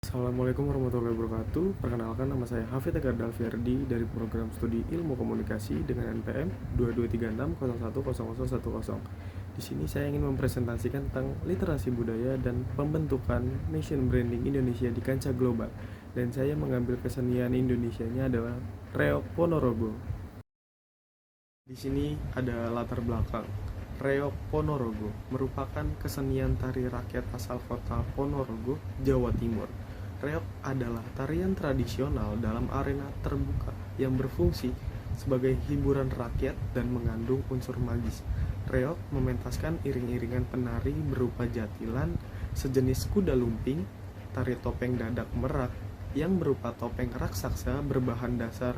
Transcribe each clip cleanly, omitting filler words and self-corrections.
Assalamualaikum warahmatullahi wabarakatuh. Perkenalkan, nama saya Hafid Tegar Dalverdi dari program studi Ilmu Komunikasi dengan NPM 2236010010. Di sini saya ingin mempresentasikan tentang literasi budaya dan pembentukan nation branding Indonesia di kancah global. Dan saya mengambil kesenian Indonesianya adalah Reok Ponorogo. Di sini ada latar belakang. Reok Ponorogo merupakan kesenian tari rakyat asal kota Ponorogo, Jawa Timur. Reok adalah tarian tradisional dalam arena terbuka yang berfungsi sebagai hiburan rakyat dan mengandung unsur magis. Reok mementaskan iring-iringan penari berupa jatilan, sejenis kuda lumping, tari topeng dadak merak yang berupa topeng raksasa berbahan dasar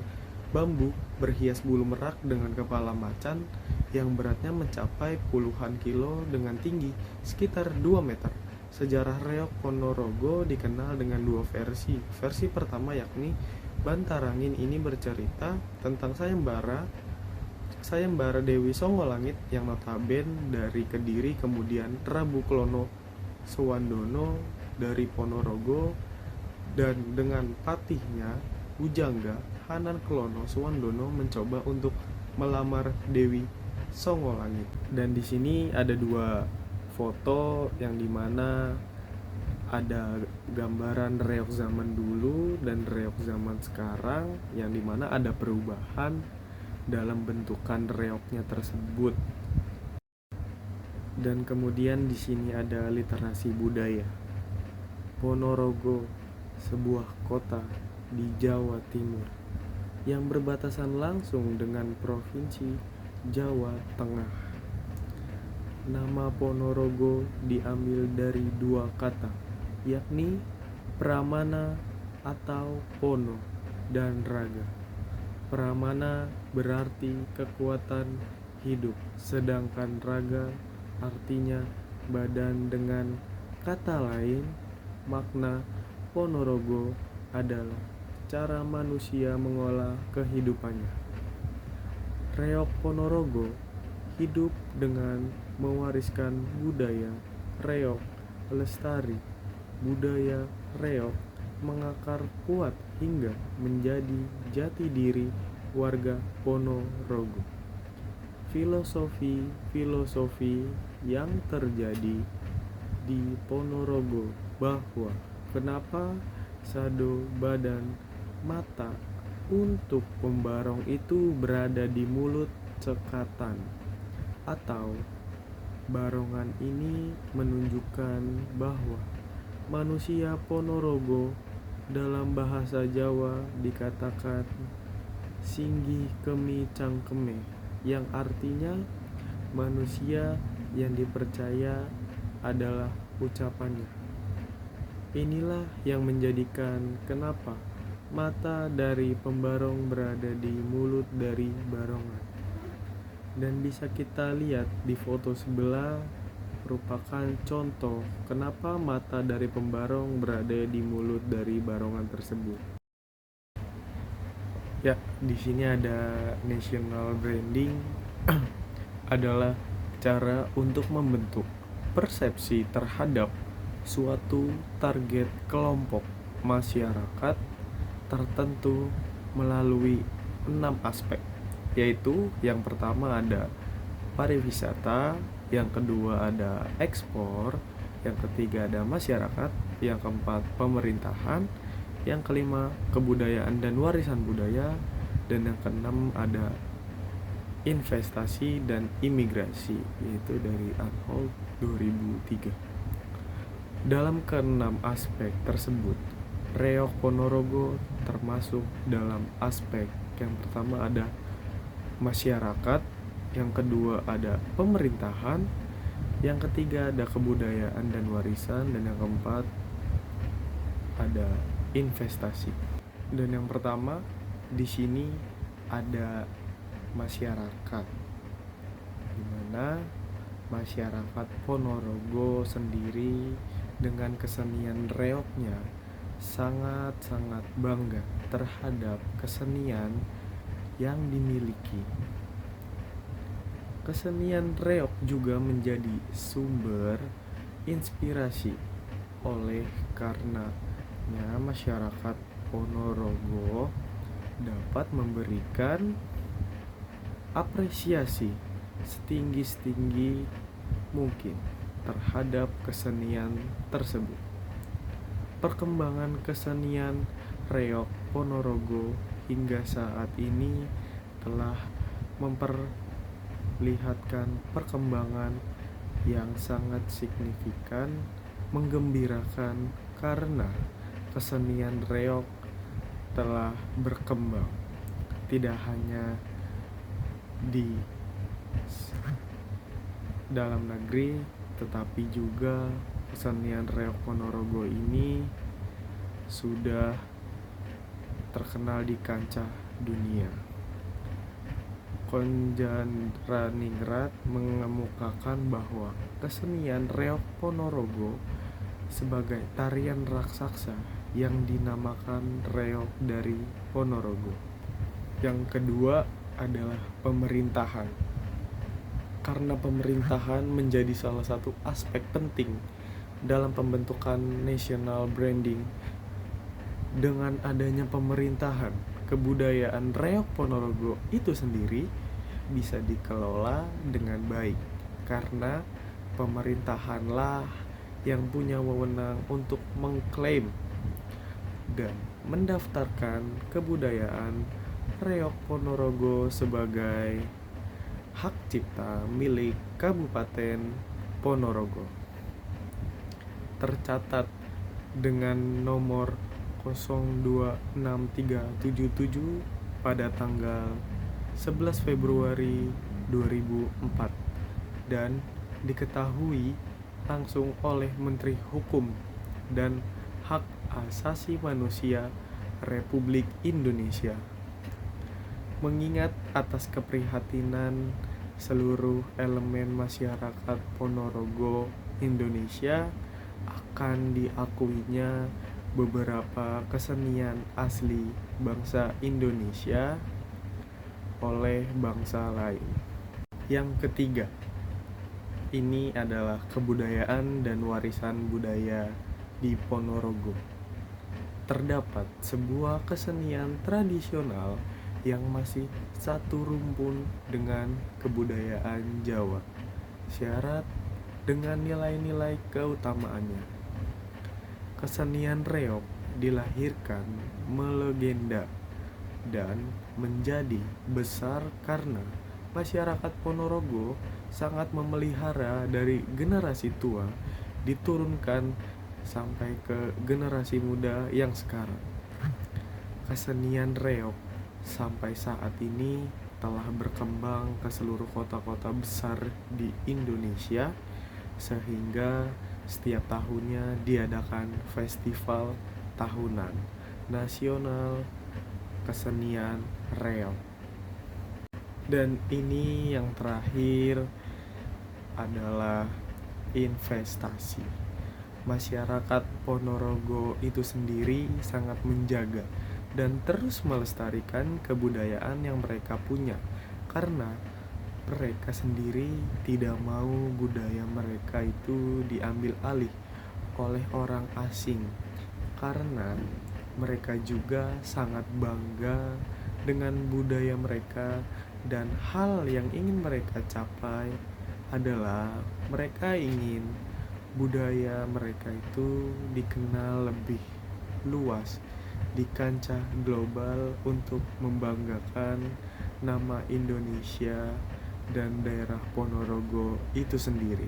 bambu berhias bulu merak dengan kepala macan yang beratnya mencapai puluhan kilo dengan tinggi sekitar 2 meter. Sejarah Reok Ponorogo dikenal dengan dua versi. Versi pertama yakni Bantarangin ini bercerita tentang sayembara Dewi Songolangit yang notaben dari Kediri, kemudian Prabu Klono Suwandono dari Ponorogo, dan dengan patihnya Bujangga, Hanan Klono Suwandono mencoba untuk melamar Dewi Songolangit. Dan di sini ada dua foto yang dimana ada gambaran reok zaman dulu dan reok zaman sekarang, yang dimana ada perubahan dalam bentukan reoknya tersebut. Dan kemudian di sini ada literasi budaya. Ponorogo, sebuah kota di Jawa Timur yang berbatasan langsung dengan provinsi Jawa Tengah. Nama Ponorogo diambil dari dua kata, yakni pramana atau pono dan raga. Pramana berarti kekuatan hidup, sedangkan raga artinya badan. Dengan kata lain, makna Ponorogo adalah cara manusia mengolah kehidupannya. Reok Ponorogo hidup dengan mewariskan budaya reok lestari. Budaya reok mengakar kuat hingga menjadi jati diri warga Ponorogo. Filosofi yang terjadi di Ponorogo bahwa kenapa sado badan mata untuk pembarong itu berada di mulut cekatan atau barongan ini menunjukkan bahwa manusia Ponorogo dalam bahasa Jawa dikatakan singgih kemi cangkeme, yang artinya manusia yang dipercaya adalah ucapannya. Inilah yang menjadikan kenapa mata dari pembarong berada di mulut dari barongan. Dan bisa kita lihat di foto sebelah merupakan contoh kenapa mata dari pembarong berada di mulut dari barongan tersebut. Ya, di sini ada national branding adalah cara untuk membentuk persepsi terhadap suatu target kelompok masyarakat tertentu melalui 6 aspek, yaitu yang pertama ada pariwisata, yang kedua ada ekspor, yang ketiga ada masyarakat, yang keempat pemerintahan, yang kelima kebudayaan dan warisan budaya, dan yang keenam ada investasi dan imigrasi, yaitu dari Unhold 2003. Dalam keenam aspek tersebut, Reok Ponorogo termasuk dalam aspek yang pertama ada masyarakat, yang kedua ada pemerintahan, yang ketiga ada kebudayaan dan warisan, dan yang keempat ada investasi. Dan yang pertama di sini ada masyarakat, di mana masyarakat Ponorogo sendiri dengan kesenian reoknya sangat-sangat bangga terhadap kesenian yang dimiliki. Kesenian reok juga menjadi sumber inspirasi oleh karena masyarakat Ponorogo dapat memberikan apresiasi setinggi-tinggi mungkin terhadap kesenian tersebut. Perkembangan kesenian reog Ponorogo hingga saat ini telah memperlihatkan perkembangan yang sangat signifikan, menggembirakan karena kesenian reog telah berkembang tidak hanya di dalam negeri tetapi juga kesenian reog Ponorogo ini sudah terkenal di kancah dunia. Konjanraningrat mengemukakan bahwa kesenian reog Ponorogo sebagai tarian raksasa yang dinamakan reog dari Ponorogo. Yang kedua adalah pemerintahan. Karena pemerintahan menjadi salah satu aspek penting dalam pembentukan national branding. Dengan adanya pemerintahan, kebudayaan reog Ponorogo itu sendiri bisa dikelola dengan baik karena pemerintahanlah yang punya wewenang untuk mengklaim dan mendaftarkan kebudayaan reog Ponorogo sebagai hak cipta milik Kabupaten Ponorogo. Tercatat dengan nomor 026377 pada tanggal 11 Februari 2004 dan diketahui langsung oleh Menteri Hukum dan Hak Asasi Manusia Republik Indonesia. Mengingat atas keprihatinan seluruh elemen masyarakat Ponorogo Indonesia akan diakuinya beberapa kesenian asli bangsa Indonesia oleh bangsa lain. Yang ketiga, ini adalah kebudayaan dan warisan budaya di Ponorogo. Terdapat sebuah kesenian tradisional yang masih satu rumpun dengan kebudayaan Jawa, syarat dengan nilai-nilai keutamaannya. Kesenian reog dilahirkan melegenda dan menjadi besar karena masyarakat Ponorogo sangat memelihara dari generasi tua diturunkan sampai ke generasi muda yang sekarang. Kesenian reog sampai saat ini telah berkembang ke seluruh kota-kota besar di Indonesia sehingga setiap tahunnya diadakan festival tahunan nasional kesenian reog. Dan ini yang terakhir adalah investasi. Masyarakat Ponorogo itu sendiri sangat menjaga dan terus melestarikan kebudayaan yang mereka punya karena mereka sendiri tidak mau budaya mereka itu diambil alih oleh orang asing karena mereka juga sangat bangga dengan budaya mereka dan hal yang ingin mereka capai adalah mereka ingin budaya mereka itu dikenal lebih luas di kancah global untuk membanggakan nama Indonesia dan daerah Ponorogo itu sendiri.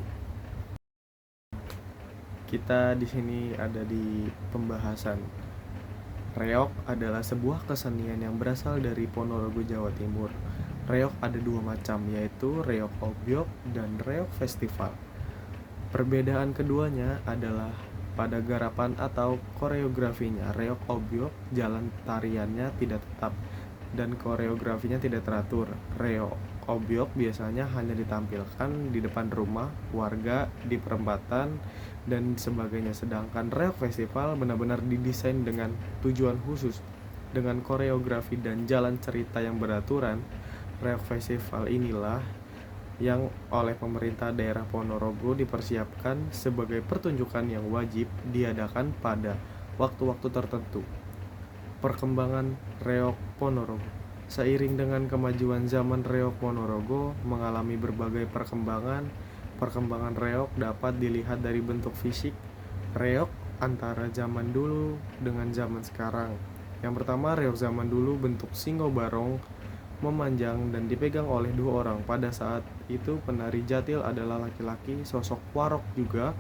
Kita di sini ada di pembahasan. Reog adalah sebuah kesenian yang berasal dari Ponorogo, Jawa Timur. Reog ada dua macam, yaitu reog obyok dan reog festival. Perbedaan keduanya adalah pada garapan atau koreografinya. Reog obyok jalan tariannya tidak tetap dan koreografinya tidak teratur. Reog obyok biasanya hanya ditampilkan di depan rumah warga, di perempatan dan sebagainya. Sedangkan reog festival benar-benar didesain dengan tujuan khusus dengan koreografi dan jalan cerita yang beraturan. Reog festival inilah yang oleh pemerintah daerah Ponorogo dipersiapkan sebagai pertunjukan yang wajib diadakan pada waktu-waktu tertentu. Perkembangan Reok Ponorogo. Seiring dengan kemajuan zaman, Reok Ponorogo mengalami berbagai perkembangan. Perkembangan reok dapat dilihat dari bentuk fisik reok antara zaman dulu dengan zaman sekarang. Yang pertama, reok zaman dulu bentuk singo barong memanjang dan dipegang oleh dua orang. Pada saat itu penari jatil adalah laki-laki. Sosok warok juga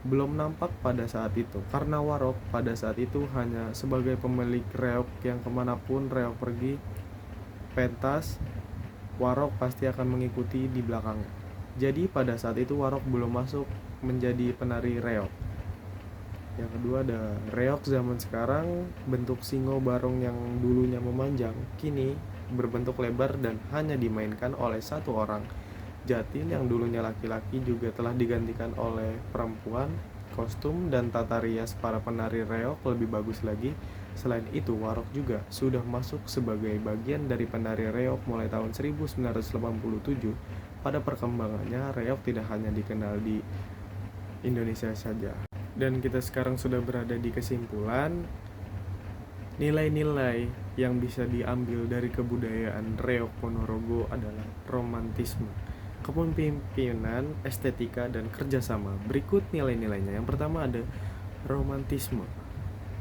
belum nampak pada saat itu, karena warok pada saat itu hanya sebagai pemilik reok yang kemanapun reok pergi, pentas warok pasti akan mengikuti di belakangnya. Jadi pada saat itu warok belum masuk menjadi penari reok. Yang kedua ada reok zaman sekarang, bentuk singo barong yang dulunya memanjang kini berbentuk lebar dan hanya dimainkan oleh satu orang. Jatil yang dulunya laki-laki juga telah digantikan oleh perempuan. Kostum dan tata rias para penari reok lebih bagus lagi. Selain itu, warok juga sudah masuk sebagai bagian dari penari reok mulai tahun 1987. Pada perkembangannya, reok tidak hanya dikenal di Indonesia saja. Dan kita sekarang sudah berada di kesimpulan nilai-nilai yang bisa diambil dari kebudayaan reok Ponorogo adalah romantisme, kepemimpinan, estetika, dan kerjasama. Berikut nilai-nilainya. Yang pertama ada romantisme.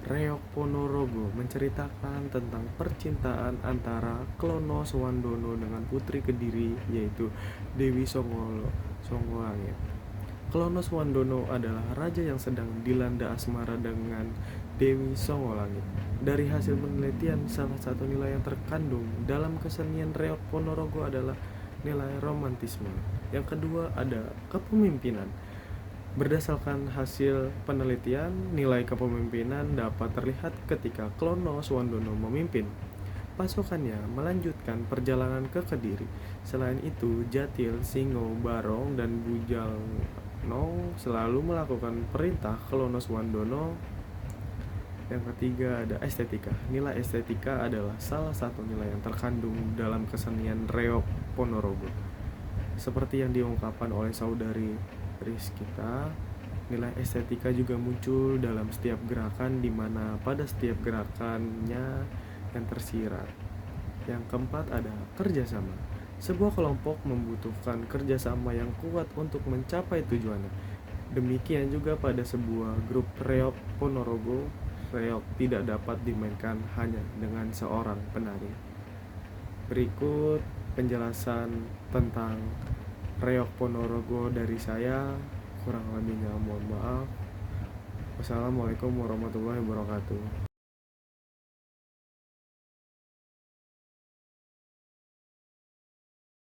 Reok Ponorogo menceritakan tentang percintaan antara Klono Suwandono dengan putri Kediri, yaitu Dewi Songolangit. Klono Suwandono adalah raja yang sedang dilanda asmara dengan Dewi Songolangit. Dari hasil penelitian, salah satu nilai yang terkandung dalam kesenian reok Ponorogo adalah nilai romantisme. Yang kedua ada kepemimpinan. Berdasarkan hasil penelitian, nilai kepemimpinan dapat terlihat ketika Klono Suwandono memimpin pasukannya melanjutkan perjalanan ke Kediri. Selain itu, Jatil, Singo, Barong, dan Bujalno selalu melakukan perintah Klono Suwandono. Yang ketiga ada estetika. Nilai estetika adalah salah satu nilai yang terkandung dalam kesenian reok Ponorogo. Seperti yang diungkapkan oleh saudari Rizkita, nilai estetika juga muncul dalam setiap gerakan, di mana pada setiap gerakannya yang tersirat. Yang keempat ada kerjasama. Sebuah kelompok membutuhkan kerjasama yang kuat untuk mencapai tujuannya. Demikian juga pada sebuah grup reok Ponorogo, reok tidak dapat dimainkan hanya dengan seorang penari. Berikut penjelasan tentang reok Ponorogo dari saya, kurang lebihnya mohon maaf. Wassalamualaikum warahmatullahi wabarakatuh.